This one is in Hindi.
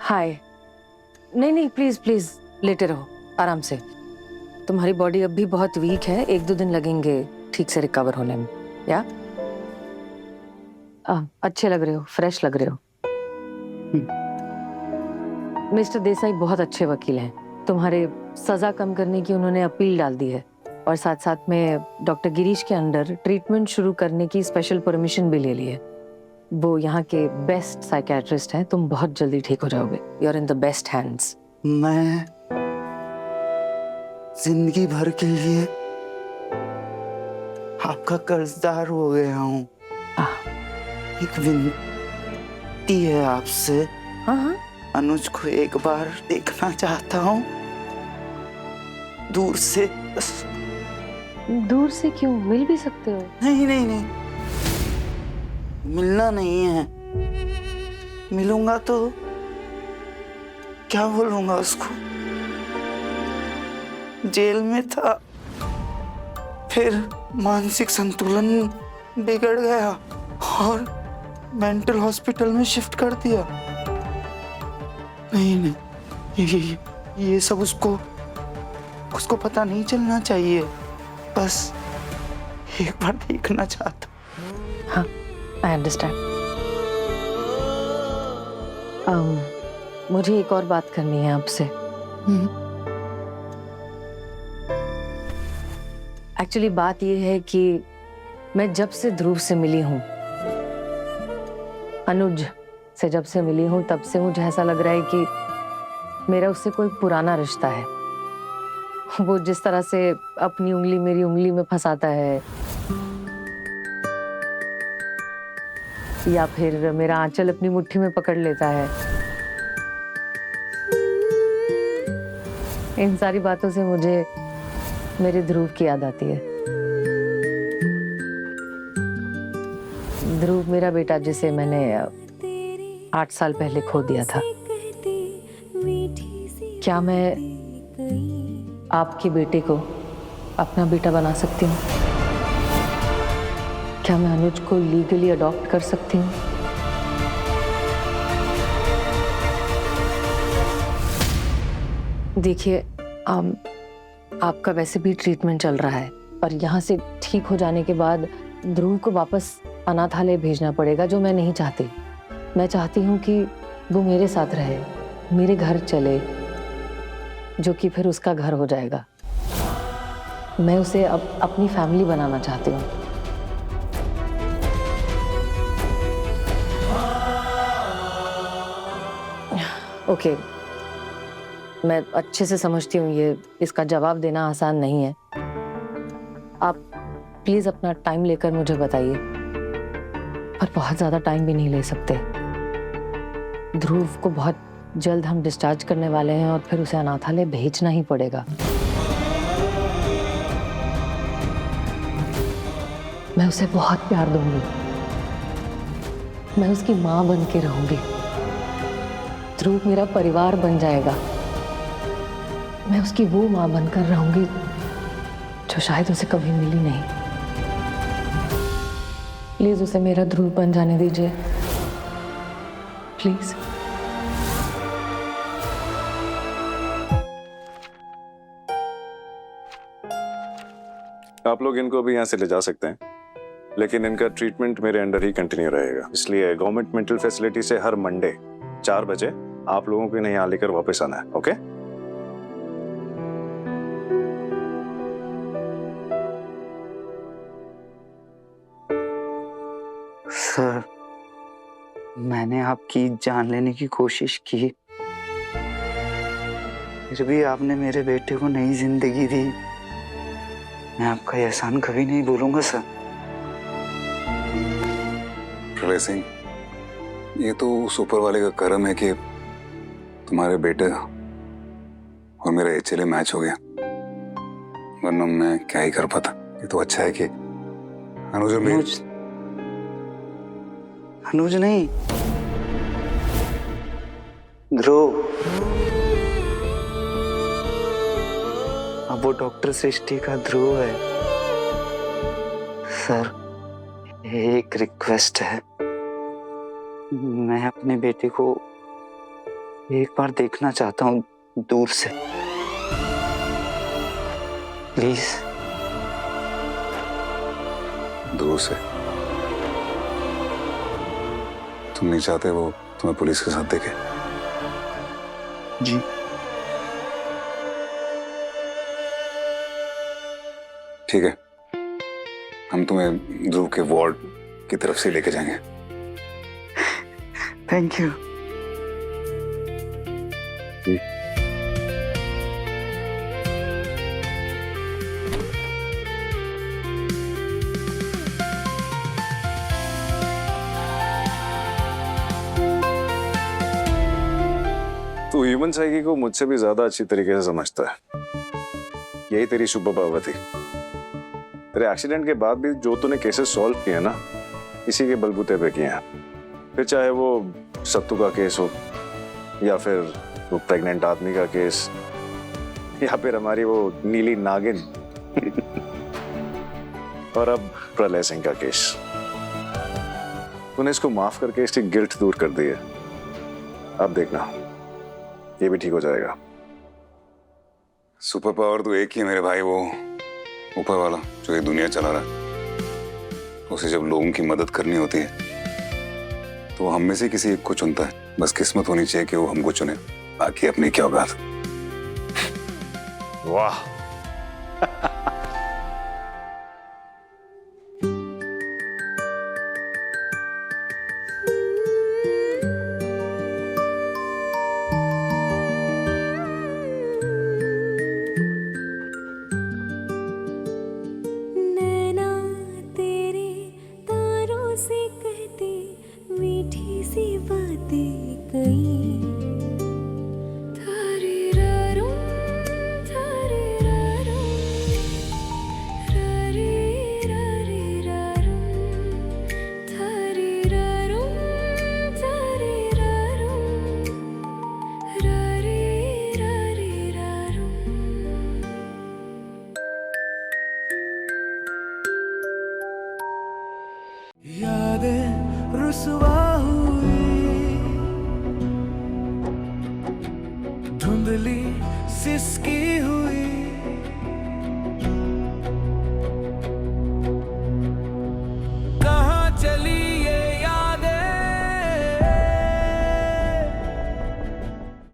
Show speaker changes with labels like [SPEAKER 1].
[SPEAKER 1] हाय। नहीं नहीं, प्लीज प्लीज लेटे रहो आराम से। तुम्हारी बॉडी अब भी बहुत वीक है, 1-2 दिन लगेंगे ठीक से रिकवर होने में। या अच्छे लग रहे हो, फ्रेश लग रहे हो। मिस्टर देसाई बहुत अच्छे वकील हैं। तुम्हारे सजा कम करने की उन्होंने अपील डाल दी है और साथ साथ में डॉक्टर गिरीश के अंडर ट्रीटमेंट शुरू करने की स्पेशल परमिशन भी ले ली है। वो यहाँ के बेस्ट साइकियाट्रिस्ट हैं, तुम बहुत जल्दी ठीक हो जाओगे। You are in the best hands.
[SPEAKER 2] मैं जिंदगी भर के लिए आपका कर्जदार हो गया हूँ। एक विनती है आपसे।
[SPEAKER 1] हाँ हाँ,
[SPEAKER 2] अनुज को एक बार देखना चाहता हूँ, दूर से बस।
[SPEAKER 1] दूर से क्यों, मिल भी सकते हो।
[SPEAKER 2] नहीं नहीं नहीं, मिलना नहीं है। मिलूंगा तो क्या बोलूंगा उसको? जेल में था, फिर मानसिक संतुलन बिगड़ गया और मेंटल हॉस्पिटल में शिफ्ट कर दिया। नहीं नहीं, ये सब उसको पता नहीं चलना चाहिए। बस एक बार देखना चाहता।
[SPEAKER 1] हाँ, आई अंडरस्टैंड। मुझे एक और बात करनी है आपसे। एक्चुअली बात ये है कि मैं जब से ध्रुव से मिली हूँ, अनुज से जब से मिली हूँ, तब से मुझे ऐसा लग रहा है कि मेरा उससे कोई पुराना रिश्ता है। वो जिस तरह से अपनी उंगली मेरी उंगली में फंसाता है या फिर मेरा आंचल अपनी मुट्ठी में पकड़ लेता है, इन सारी बातों से मुझे मेरे ध्रुव की याद आती है। ध्रुव मेरा बेटा, जिसे मैंने 8 साल पहले खो दिया था। क्या मैं आपके बेटे को अपना बेटा बना सकती हूँ? क्या मैं अनुज को लीगली अडॉप्ट कर सकती हूँ? देखिए, आपका वैसे भी ट्रीटमेंट चल रहा है और यहाँ से ठीक हो जाने के बाद ध्रुव को वापस अनाथालय भेजना पड़ेगा, जो मैं नहीं चाहती। मैं चाहती हूँ कि वो मेरे साथ रहे, मेरे घर चले, जो कि फिर उसका घर हो जाएगा। मैं उसे अपनी फैमिली बनाना चाहती हूँ। ओके, मैं अच्छे से समझती हूँ ये इसका जवाब देना आसान नहीं है। आप प्लीज अपना टाइम लेकर मुझे बताइए, पर बहुत ज्यादा टाइम भी नहीं ले सकते। ध्रुव को बहुत जल्द हम डिस्चार्ज करने वाले हैं और फिर उसे अनाथालय भेजना ही पड़ेगा। मैं उसे बहुत प्यार दूंगी, मैं उसकी माँ बन के रहूंगी। ध्रुव मेरा परिवार बन जाएगा। मैं उसकी वो माँ बनकर रहूंगी जो शायद उसे कभी मिली नहीं। प्लीज उसे मेरा ध्रुव बन जाने दीजिए, प्लीज।
[SPEAKER 3] आप लोग इनको भी यहाँ से ले जा सकते हैं, लेकिन इनका ट्रीटमेंट मेरे अंडर ही कंटिन्यू रहेगा। इसलिए गवर्नमेंट मेंटल फैसिलिटी से हर मंडे 4 बजे आप लोगों को इन्हें यहाँ लेकर वापस आना है। ओके?
[SPEAKER 2] सर, मैंने आपकी जान लेने की कोशिश की, फिर भी आपने मेरे बेटे को नई जिंदगी दी। मैं आपका एहसान कभी नहीं भूलूंगा सर।
[SPEAKER 4] प्रलय सिंह, ये तो उस ऊपर वाले का करम है कि तुम्हारे बेटे और मेरा एचएलए मैच हो गया, वरना मैं क्या ही कर पाता। ये तो अच्छा है कि
[SPEAKER 2] अनुज नहीं, ध्रुव। अब वो डॉक्टर सृष्टि का ध्रुव है। सर, एक रिक्वेस्ट है, मैं अपने बेटे को एक बार देखना चाहता हूँ दूर से, प्लीज।
[SPEAKER 4] दूर से? तुम नहीं चाहते वो तुम्हें पुलिस के साथ देखे?
[SPEAKER 2] जी
[SPEAKER 4] ठीक है, हम तुम्हें ध्रुव के वार्ड की तरफ से लेके जाएंगे।
[SPEAKER 2] Thank you.
[SPEAKER 3] तू ह्यूमन साइकी को मुझसे भी ज्यादा अच्छी तरीके से समझता है। यही तेरी सुपर पावर थी। तेरे एक्सीडेंट के बाद भी जो तूने केसेस सॉल्व किए ना, इसी के बलबूते पे किए हैं। फिर चाहे वो सत्तू का केस हो, या फिर वो प्रेग्नेंट आदमी का केस, या फिर हमारी वो नीली नागिन और अब प्रलय सिंह का केस। तूने इसको माफ करके इसकी गिल्ट दूर कर दी है। अब देखना, ये भी ठीक हो जाएगा।
[SPEAKER 4] सुपर पावर तो एक ही है मेरे भाई, वो ऊपर वाला जो ये दुनिया चला रहा है। उसे जब लोगों की मदद करनी होती है तो वो हम में से किसी एक को चुनता है। बस किस्मत होनी चाहिए कि वो हमको चुने, बाकी अपनी क्या औकात।
[SPEAKER 3] वाह
[SPEAKER 5] नैना तेरे तारों से कहती मीठी सी बातें कई। थारे रारों, थारे रारों, रारे रारे रारों, थारे रारों, थारे रारों, रारे रारे रारों।
[SPEAKER 6] यादें रुसवा हुई, धुंधली सिसकी हुई,